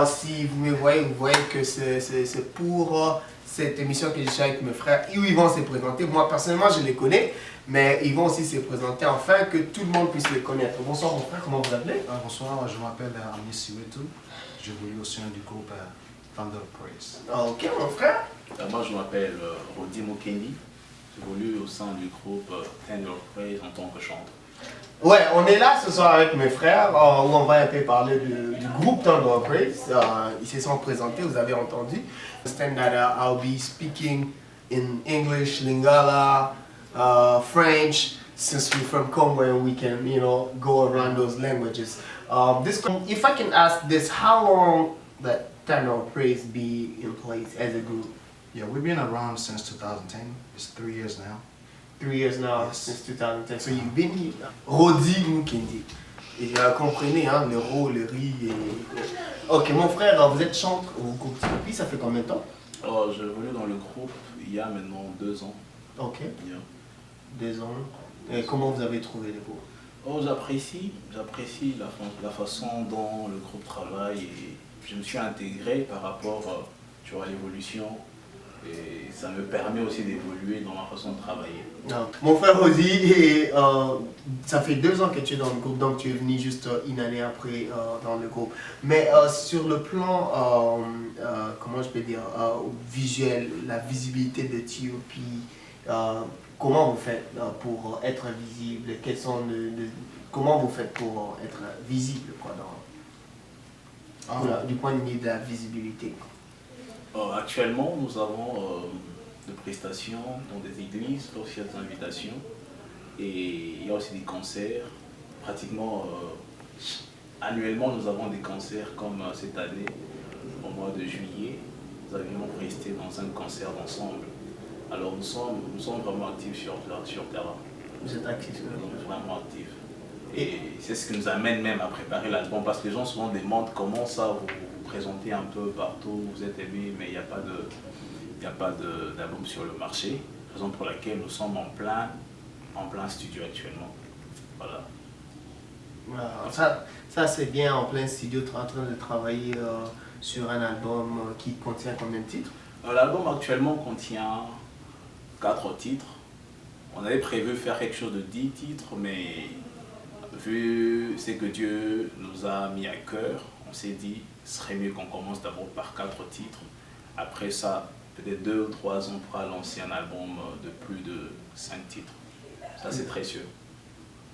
Si vous voyez que c'est pour cette émission que j'ai avec mes frères, où ils vont se présenter. Moi, personnellement, je les connais, mais ils vont aussi se présenter afin que tout le monde puisse les connaître. Bonsoir, mon frère, comment vous appelez? Bonsoir, je m'appelle Amis Siwetu. J'évolue au sein du groupe Thunder Praise. Ok, mon frère. Moi, je m'appelle Rodi Mokendi. J'évolue au sein du groupe Thunder Praise en tant que chanteur. Ouais, on est là ce soir avec mes frères où on va un peu parler du groupe Thunder Praise. Ils se sont présentés, vous avez entendu. Understand that I'll be speaking in English, Lingala, French, since we're from Congo and we can, go around those languages. If I can ask this, how long that Thunder Praise be in place as a group? Yeah, we've been around since 2010. It's 3 years now. 3 years now, Yes. since 2010. So you've been here. Rodi Mukendi. Et comprenez, hein, le ro, le riz et... Ok, mon frère, vous êtes chanteur au groupe Tipeee, ça fait combien de temps? J'évolue dans le groupe il y a maintenant 2 ans. Ok, Yeah. 2 ans. Et comment vous avez trouvé le groupe? J'apprécie la façon dont le groupe travaille et je me suis intégré par rapport à l'évolution. Et ça me permet aussi d'évoluer dans ma façon de travailler. Non. Mon frère Rodi, ça fait 2 ans que tu es dans le groupe, donc tu es venu juste une année après dans le groupe. Mais sur le plan, comment je peux dire, visuel, la visibilité de Tipeee, comment vous faites pour être visible? Comment vous faites pour être visible quoi, du point de vue de la visibilité? Actuellement, nous avons des prestations dans des églises, lorsqu'il y a des invitations. Et il y a aussi des concerts. Pratiquement, annuellement, nous avons des concerts comme cette année, au mois de juillet. Nous avions presté dans un concert d'ensemble. Alors nous sommes vraiment actifs sur terrain. Vous êtes actifs? Nous sommes vraiment actifs. Et c'est ce qui nous amène même à préparer l'album, parce que les gens souvent demandent comment ça vous présentez un peu partout, vous êtes aimé, mais il n'y a pas d'album sur le marché, raison pour laquelle nous sommes en plein studio actuellement. Voilà. Ça c'est bien, en plein studio, en train de travailler sur un album qui contient combien de titres? L'album actuellement contient 4 titres. On avait prévu faire quelque chose de 10 titres, mais vu ce que Dieu nous a mis à cœur, on s'est dit ce serait mieux qu'on commence d'abord par 4 titres. Après ça, peut-être 2 ou 3 ans, on pourra lancer un album de plus de 5 titres. Ça, c'est précieux.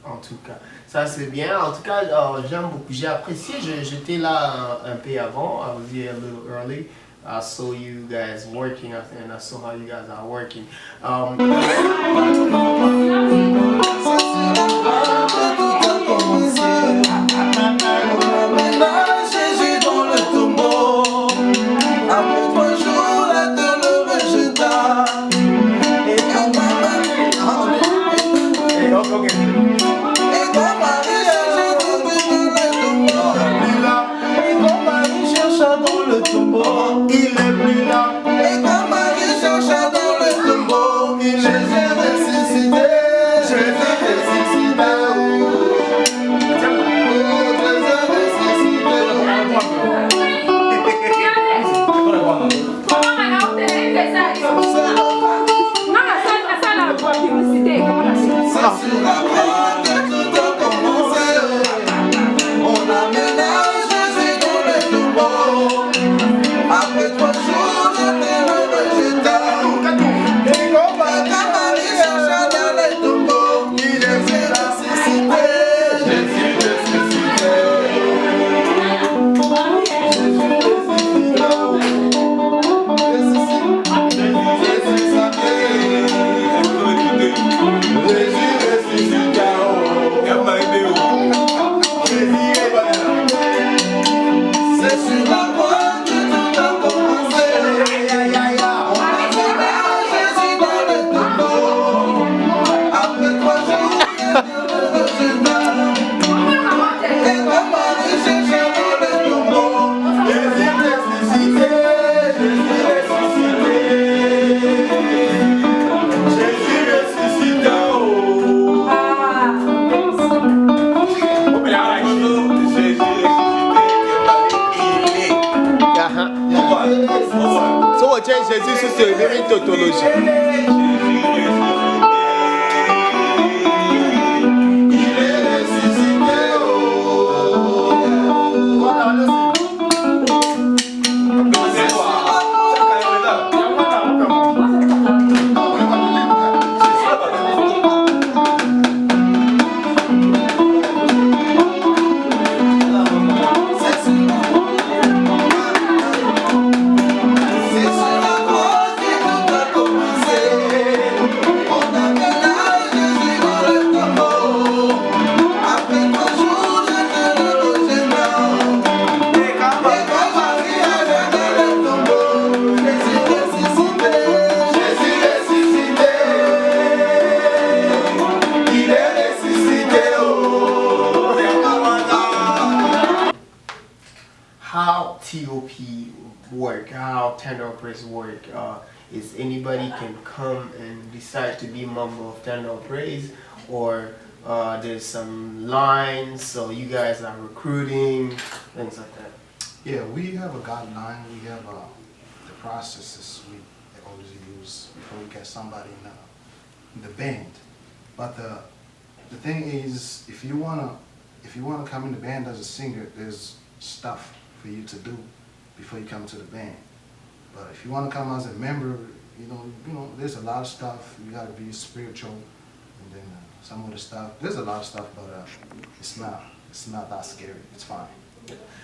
En tout cas, ça c'est bien. En tout cas, j'aime beaucoup. J'ai apprécié. J'étais là un peu avant. I was here a little early. I saw you guys working and I saw how you guys are working. Il est plus là. Et comme Marie chercha dans le tombeau, je les ai ressuscités, je les ai ressuscités. So what change Jésus sur ce même tautologie? How TOP work, how Tender Praise work, is anybody can come and decide to be a member of Tender Praise, or there's some lines, so you guys are recruiting, things like that. Yeah, we have a guideline. We have the processes we always use before we get somebody in the band. But the thing is, if you wanna come in the band as a singer, there's stuff for you to do before you come to the band. But if you want to come as a member, you know, there's a lot of stuff. You got to be spiritual, and then some of the stuff. There's a lot of stuff, but it's not that scary. It's fine.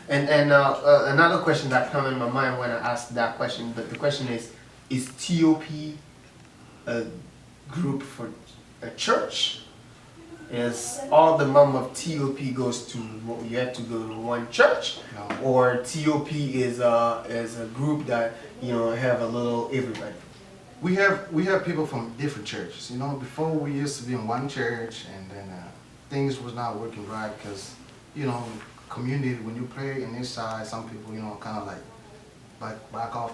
And another question that came in my mind when I asked that question, but the question is TOP a group for a church? Is all the members of TOP goes to, you have to go to one church? No. Or TOP is a group that, you know, have a little everybody? We have people from different churches. You know, before we used to be in one church, and then things was not working right because, you know, community, when you play in this side, some people, you know, kind of like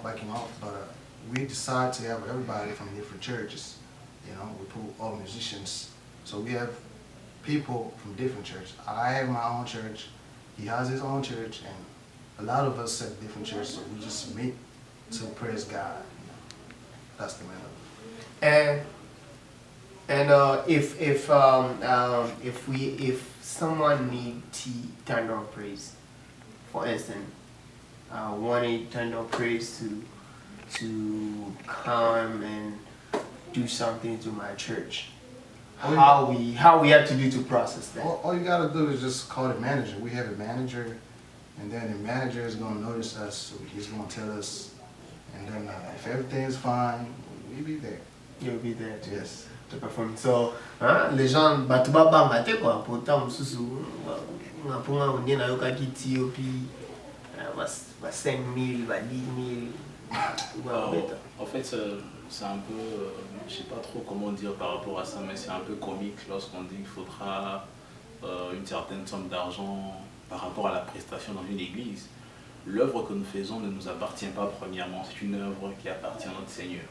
backing off. But we decided to have everybody from different churches. You know, we put all musicians. So we have people from different churches. I have my own church. He has his own church, and a lot of us have different churches. So we just meet to praise God. You know, that's the matter. And if someone need Tender Praise, for instance, wanted Tender Praise to come and do something to my church, how we have to do to process that? All you gotta do is just call the manager. We have a manager, and then the manager is gonna notice us, so he's gonna tell us, and then if everything is fine, we'll be there. You'll be there too. Yes. To perform. So, les gens batu ba bangate quoi. Pourtant mususu ngapunga onye na yoka ki TOP va 5 000, va 10 000. En fait, c'est un peu, je sais pas trop comment dire par rapport à ça, mais c'est un peu comique lorsqu'on dit qu'il faudra une certaine somme d'argent par rapport à la prestation dans une église. L'œuvre que nous faisons ne nous appartient pas premièrement, c'est une œuvre qui appartient à notre Seigneur.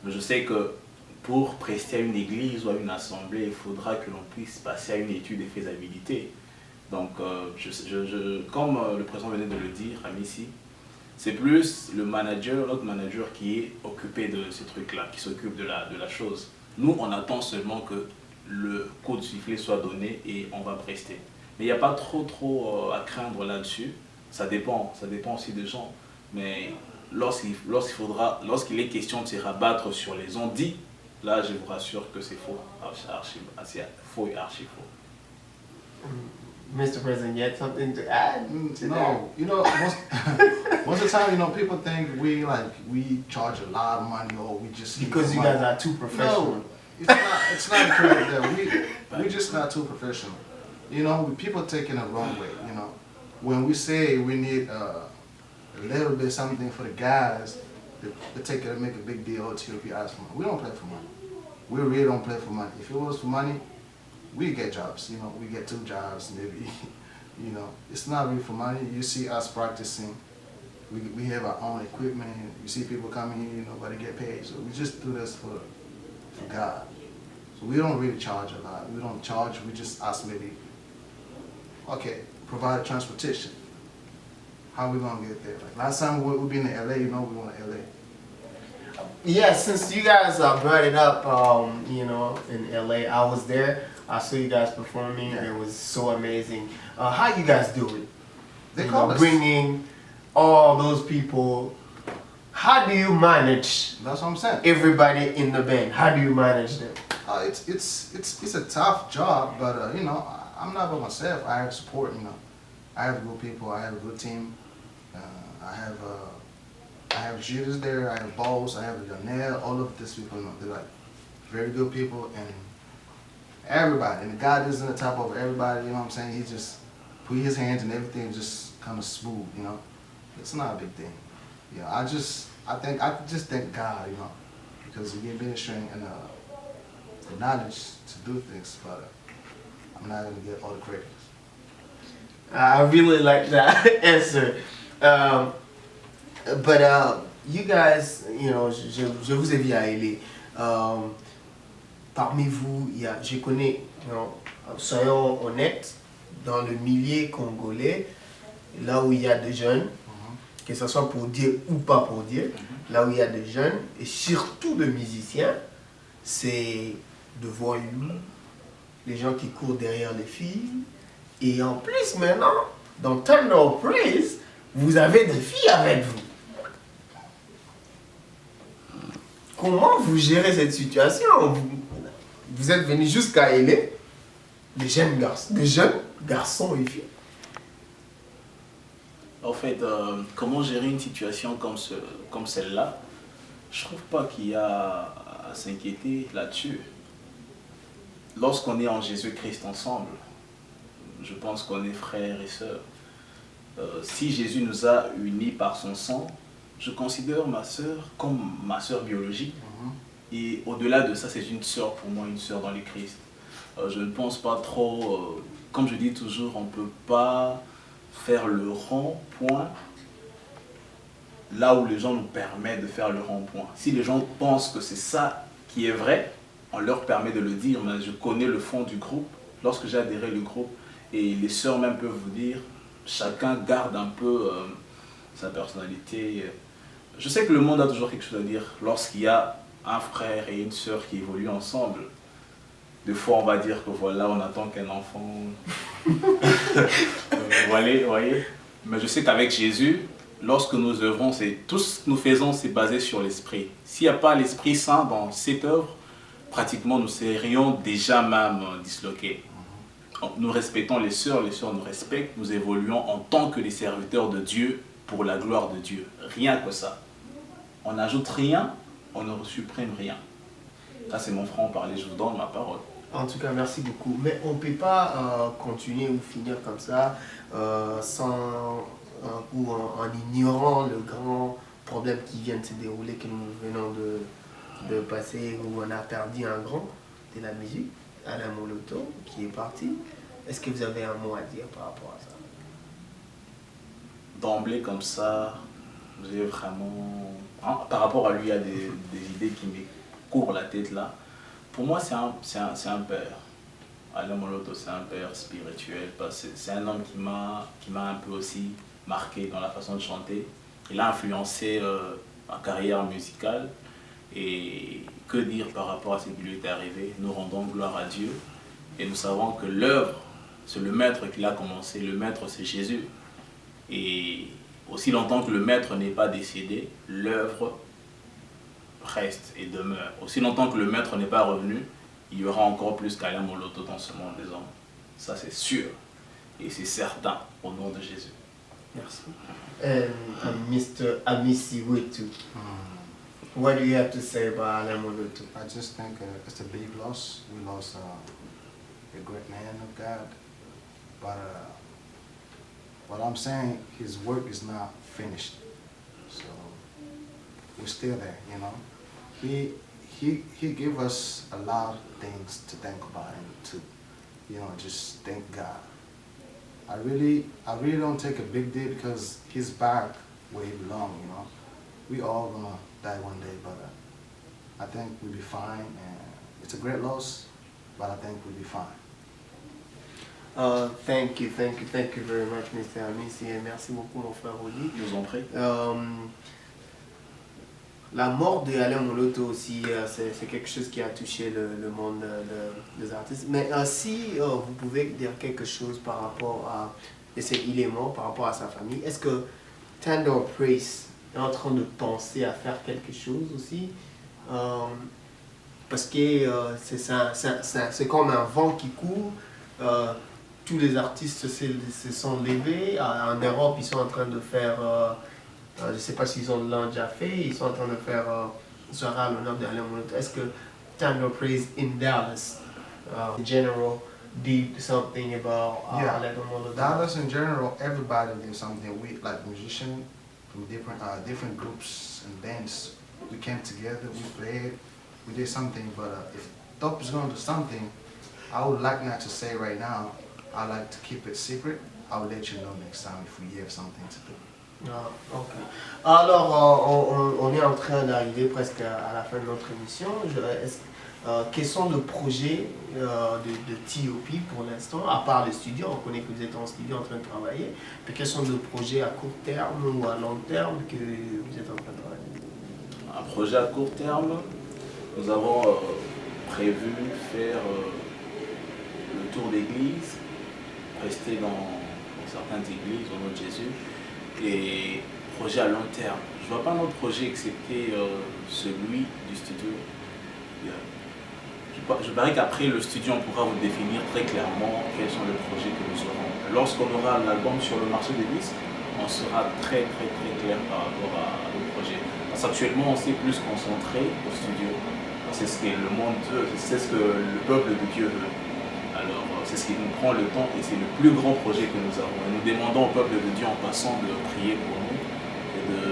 Mais je sais que pour prester à une église ou à une assemblée, il faudra que l'on puisse passer à une étude de faisabilité. Donc, comme le président venait de le dire, Amici, c'est plus le manager, notre manager qui est occupé de ce truc-là, qui s'occupe de la chose. Nous, on attend seulement que le coup de sifflet soit donné et on va prester. Mais il n'y a pas trop à craindre là-dessus. Ça dépend aussi des gens. Mais lorsqu'il est question de se rabattre sur les on-dit, là, je vous rassure que c'est faux, faux et archi faux. Mr. President, you had something to add to No, that? you know, most of the time, you know, people think we charge a lot of money, or we just Because you guys are too professional. No, it's not true that we just not too professional. You know, people take it the wrong way. You know, when we say we need a little bit something for the guys, they take it and make a big deal to if you ask for money. We don't play for money. We really don't play for money. If it was for money, we get jobs, you know, we get 2 jobs maybe, you know. It's not really for money. You see us practicing. We have our own equipment. You see people coming here, nobody get paid. So we just do this for God. So we don't really charge a lot. We don't charge, we just ask maybe, okay, provide transportation. How we gonna get there? Like last time we been in LA, you know, we went to LA. Yeah, since you guys brought it up, you know, in LA, I was there. I saw you guys performing. Yeah. It was so amazing. How you guys do it? They You call know, us. bringing all those people. How do you manage That's what I'm saying. everybody in the band? How do you manage them? It's a tough job, but you know, I'm not by myself. I have support. You know, I have good people. I have a good team. I have Judas there. I have Balls. I have Janelle. All of these people, you know, they're like very good people, and everybody. And God is in the top of everybody. You know what I'm saying? He just put his hands and everything just kind of smooth. You know, it's not a big thing. Yeah, I just thank God. You know, because He gave me the strength and the knowledge to do things, but I'm not gonna get all the credit. I really like that answer. But you guys, you know, je vous ai vu à LA. Parmi vous, je connais, you know, soyons honnêtes, dans le milieu congolais, là où il y a des jeunes, que ce soit pour dire ou pas pour dire, là où il y a des jeunes, et surtout de musiciens, c'est de voyous, les gens qui courent derrière les filles. Et en plus, maintenant, dans Thunder of Praise, vous avez des filles avec vous. Comment vous gérez cette situation? Vous êtes venu jusqu'à LA, des jeunes garçons et filles. En fait, comment gérer une situation comme celle-là? Je trouve pas qu'il y a à s'inquiéter là-dessus. Lorsqu'on est en Jésus-Christ ensemble, je pense qu'on est frères et sœurs. Si Jésus nous a unis par son sang, je considère ma sœur comme ma sœur biologique. Et au-delà de ça, c'est une sœur pour moi, une sœur dans le Christ. Je ne pense pas trop, comme je dis toujours, on ne peut pas faire le rond-point là où les gens nous permettent de faire le rond-point. Si les gens pensent que c'est ça qui est vrai, on leur permet de le dire, mais je connais le fond du groupe. Lorsque j'ai adhéré au groupe, et les sœurs même peuvent vous dire, chacun garde un peu sa personnalité. Je sais que le monde a toujours quelque chose à dire lorsqu'il y a un frère et une sœur qui évoluent ensemble. Des fois, on va dire que voilà, on attend qu'un enfant. Voyez. Mais je sais qu'avec Jésus, lorsque nous œuvrons, tout ce que nous faisons, c'est basé sur l'Esprit. S'il n'y a pas l'Esprit Saint dans cette œuvre, pratiquement nous serions déjà même disloqués. Nous respectons les sœurs nous respectent, nous évoluons en tant que les serviteurs de Dieu pour la gloire de Dieu. Rien que ça. On n'ajoute rien, on ne supprime rien. Ça, c'est mon frère en parler, je vous donne ma parole. En tout cas, merci beaucoup. Mais on ne peut pas continuer ou finir comme ça en ignorant le grand problème qui vient de se dérouler, que nous venons de passer, où on a perdu un grand de la musique, Alain Moloto, qui est parti. Est-ce que vous avez un mot à dire par rapport à ça? D'emblée comme ça, j'ai vraiment... par rapport à lui, il y a des idées qui me courent la tête là. Pour moi, c'est un père. Alain Moloto, c'est un père spirituel. C'est un homme qui m'a un peu aussi marqué dans la façon de chanter. Il a influencé ma carrière musicale. Et que dire par rapport à ce qui lui est arrivé? Nous rendons gloire à Dieu. Et nous savons que l'œuvre, c'est le maître qui l'a commencé. Le maître, c'est Jésus. Et aussi longtemps que le maître n'est pas décédé, l'œuvre reste et demeure. Aussi longtemps que le maître n'est pas revenu, il y aura encore plus qu'Alain Moloto dans ce monde des hommes. Ça, c'est sûr. Et c'est certain, au nom de Jésus. Merci. Mr. Amisi Witu, what do you have to say about Alain Moloto? I just think it's a big loss. We lost a great man of God. But what I'm saying, his work is not finished. So we're still there, you know. He gave us a lot of things to think about and just thank God. I really don't take a big deal because he's back where he belongs. We all gonna die one day, but I think we'll be fine. And it's a great loss, but I think we'll be fine. Thank you very much, Mr. Amis, et merci beaucoup, mon frère Rudy. Je vous en prie. La mort de Alain Moloto aussi, c'est quelque chose qui a touché le monde des artistes. Mais si vous pouvez dire quelque chose par rapport à... il est mort par rapport à sa famille. Est-ce que Tender Praise est en train de penser à faire quelque chose aussi? Parce que c'est comme un vent qui court. Tous les artistes se sont levés. En Europe, ils sont en train de faire... je ne sais pas s'ils l'ont déjà fait. Ils sont en train de faire soirée à l'honneur d'Alain Moloto. Est-ce que Tender Praise in Dallas, in general, did something about Alain Moloto? Dallas in general, everybody did something. We, like musicians from different groups and bands, we came together, we played, we did something. But if Dope is going to do something, I would like not to say right now. I like to keep it secret. I will let you know next time if we have something to do. Ah, ok. Alors, on est en train d'arriver presque à la fin de notre émission. Quels sont les projets de TOP pour l'instant, à part le studio? On connaît que vous êtes en studio en train de travailler. Mais quels sont les projets à court terme ou à long terme que vous êtes en train de travailler? Un projet à court terme, nous avons prévu faire le tour d'église, rester dans certaines églises au nom de Jésus. Et projet à long terme. Je ne vois pas notre projet excepté celui du studio. Je parie qu'après le studio, on pourra vous définir très clairement quels sont les projets que nous aurons. Lorsqu'on aura l'album sur le marché des disques, on sera très clair par rapport à nos projets. Parce qu'actuellement, on s'est plus concentré au studio. C'est ce que le monde veut, c'est ce que le peuple de Dieu veut. Alors, c'est ce qui nous prend le temps et c'est le plus grand projet que nous avons. Et nous demandons au peuple de Dieu en passant de prier pour nous et de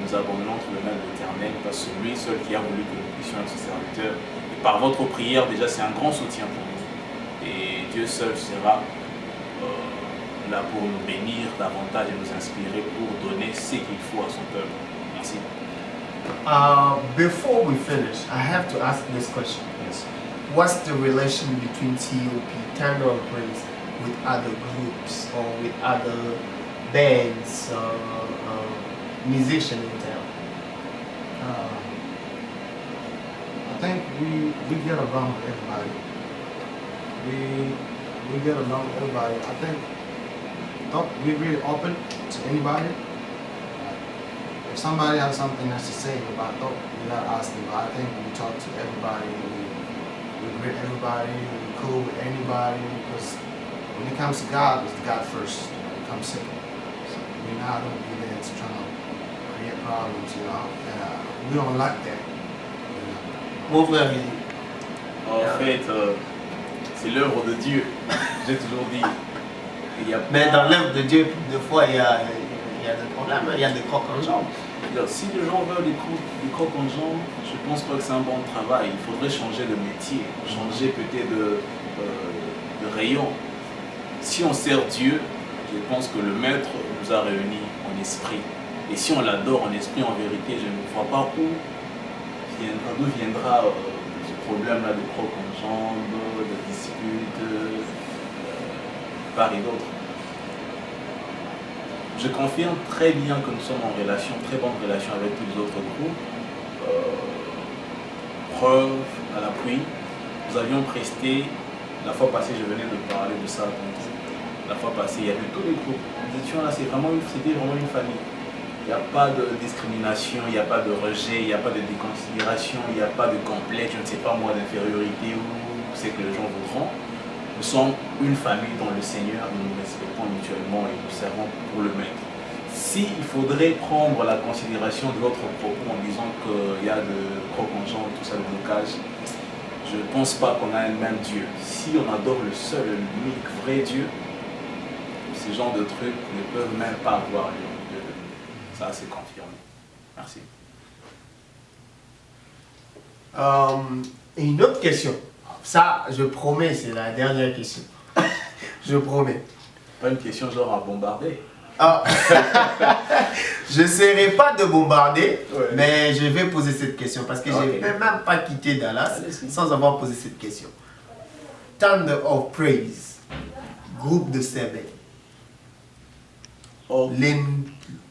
nous abandonner entre les mains de l'Éternel, parce que lui seul qui a voulu que nous puissions être ses serviteurs. Et par votre prière, déjà, c'est un grand soutien pour nous. Et Dieu seul sera là pour nous bénir davantage et nous inspirer pour donner ce qu'il faut à son peuple. Merci. Before we finish, I have to ask this question. Yes. What's the relation between TOP, Tender Praise, with other groups or with other bands, musicians in town? I think we get along with everybody. We get along with everybody. I think we're really open to anybody. If somebody has something else to say about Dope, we gotta ask them. But I think we talk to everybody. We greet everybody. We cool with anybody. Because when it comes to God, it's God first. It comes second. So we're not gonna be there to try to create problems, And we don't like that. Mon frère, En fait, c'est l'œuvre de Dieu. J'ai toujours dit. mais dans l'œuvre de Dieu, des fois, il y a des problèmes, il y a des crocs en jambes. Si les gens veulent des crocs en jambes, je ne pense pas que c'est un bon travail. Il faudrait changer de métier, changer peut-être de rayon. Si on sert Dieu, je pense que le Maître nous a réunis en esprit. Et si on l'adore en esprit, en vérité, je ne vois pas d'où viendra ce problème-là de crocs en jambes, de disputes, part et d'autre. Je confirme très bien que nous sommes en relation, très bonne relation avec tous les autres groupes. Preuve à l'appui, nous avions presté, la fois passée je venais de parler de ça, la fois passée il y avait tous les groupes. Nous étions là, c'était vraiment une famille. Il n'y a pas de discrimination, il n'y a pas de rejet, il n'y a pas de déconsidération, il n'y a pas de complexe, je ne sais pas moi, d'infériorité ou c'est que les gens voudront. Nous sommes une famille dans le Seigneur, nous nous respectons mutuellement et nous servons pour le Maître. S'il faudrait prendre la considération de votre propos en disant qu'il y a de crocs en jambes, tout ça, de blocage, je ne pense pas qu'on a un même Dieu. Si on adore le seul, l'unique vrai Dieu, ce genre de trucs ne peuvent même pas avoir lieu. Ça, c'est confirmé. Merci. Et une autre question. Ça, je promets, c'est la dernière question. Je promets. Pas une question genre à bombarder. Ah. Je n'essaierai pas de bombarder, Ouais. mais je vais poser cette question parce que je Ok. ne peux même pas quitter Dallas Allez-y. sans avoir posé cette question. Thunder of Praise, groupe de Seven. Oh,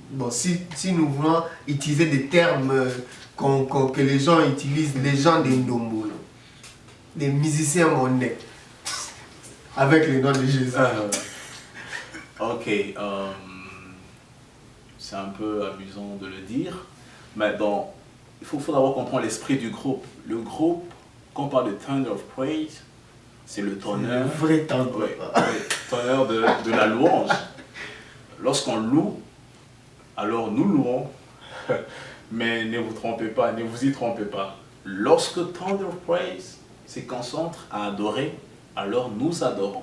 Bon, si nous voulons utiliser des termes que les gens utilisent, les gens des Ndombolo, des musiciens monnaie, avec le nom de Jésus. ok, c'est un peu amusant de le dire, mais bon, il faut d'abord comprendre l'esprit du groupe. Le groupe, quand on parle de Thunder of Praise, c'est le Le tonnerre, vrai thunder. ouais, tonnerre de la louange. Lorsqu'on loue, alors nous louons, mais ne vous trompez pas, ne vous y trompez pas. Lorsque Thunder of Praise se concentre à adorer, alors nous adorons.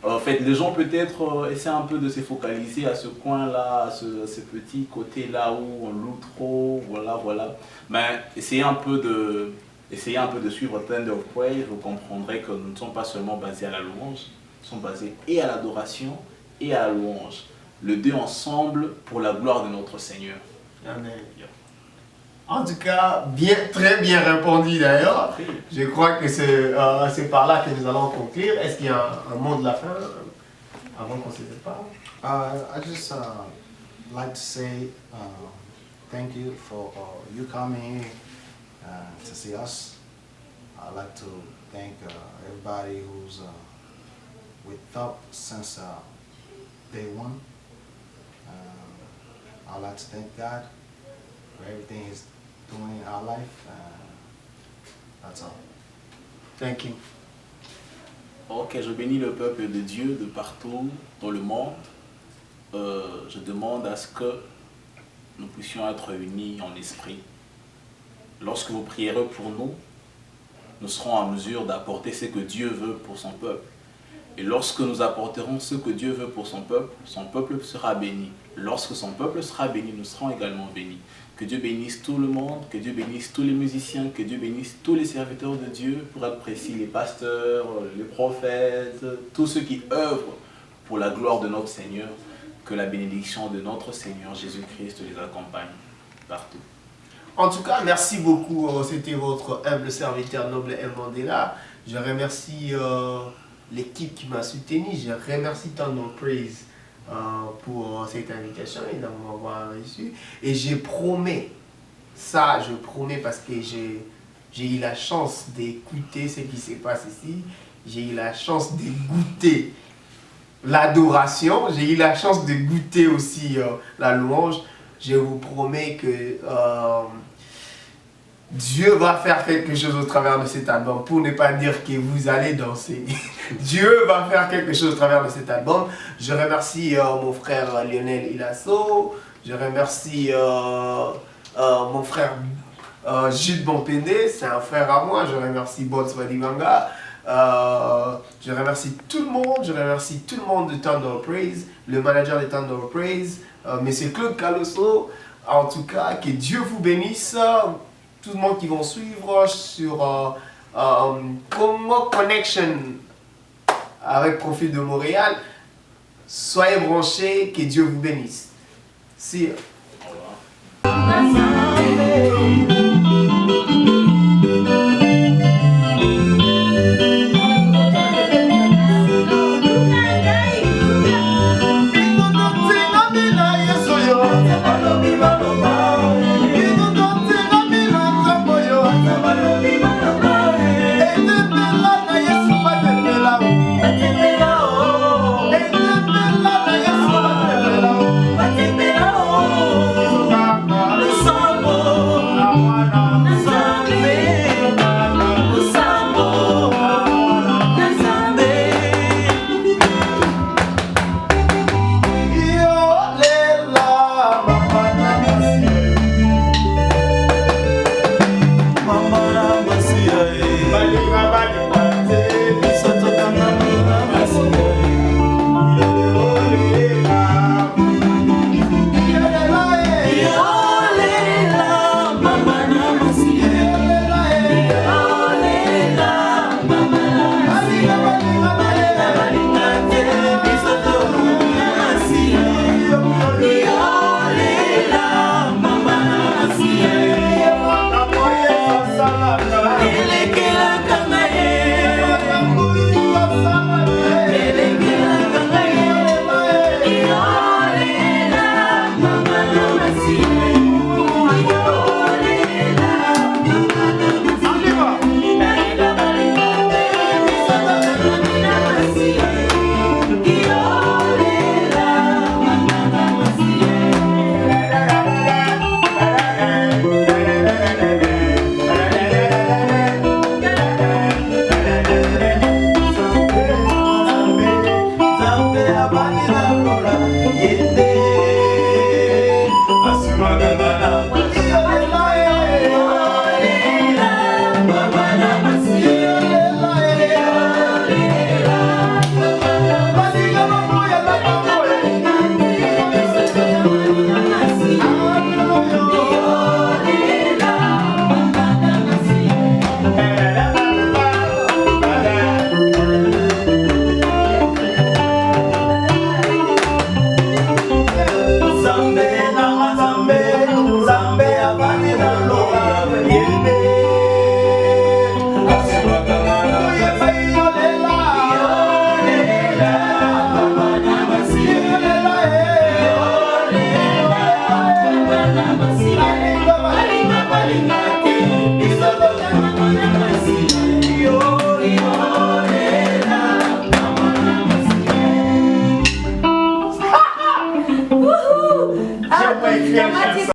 En fait, les gens peut-être essaient un peu de se focaliser à ce coin-là, à ce petit côté-là où on loue trop, voilà. Mais essayez un peu de suivre Thunder of Praise, vous comprendrez que nous ne sommes pas seulement basés à la louange, nous sommes basés et à l'adoration et à la louange. Les deux ensemble pour la gloire de notre Seigneur. Amen. En tout cas, très bien répondu d'ailleurs. Je crois que c'est par là que nous allons conclure. Est-ce qu'il y a un mot de la fin avant qu'on se sépare? I just like to say thank you for you coming here to see us. I'd like to thank everybody who's with up since day one. I'd like to thank God for everything He's doing in our life. That's all. Thank you. Ok, je bénis le peuple de Dieu de partout dans le monde. Je demande à ce que nous puissions être unis en esprit. Lorsque vous prierez pour nous, nous serons en mesure d'apporter ce que Dieu veut pour son peuple. Et lorsque nous apporterons ce que Dieu veut pour son peuple sera béni. Lorsque son peuple sera béni, nous serons également bénis. Que Dieu bénisse tout le monde, que Dieu bénisse tous les musiciens, que Dieu bénisse tous les serviteurs de Dieu, pour être précis, les pasteurs, les prophètes, tous ceux qui œuvrent pour la gloire de notre Seigneur. Que la bénédiction de notre Seigneur Jésus-Christ les accompagne partout. En tout cas, merci beaucoup. C'était votre humble serviteur Noble Mandela. Je remercie l'équipe qui m'a soutenu. Je remercie Thunder Praise pour cette invitation et d'avoir reçu. Et je promets, je promets parce que j'ai eu la chance d'écouter ce qui se passe ici. J'ai eu la chance de goûter l'adoration. J'ai eu la chance de goûter aussi la louange. Je vous promets que Dieu va faire quelque chose au travers de cet album, pour ne pas dire que vous allez danser. Dieu va faire quelque chose au travers de cet album. Je remercie mon frère Lionel Ilasso. Je remercie mon frère Jude Bompende, c'est un frère à moi. Je remercie Bots Wadimanga. Je remercie tout le monde. Je remercie tout le monde de Thunder Praise, le manager de Thunder Praise, Monsieur Claude Calosso. En tout cas, que Dieu vous bénisse. Tout le monde qui vont suivre sur Congo Connection avec Profil de Montréal. Soyez branchés, que Dieu vous bénisse. See you. Au revoir.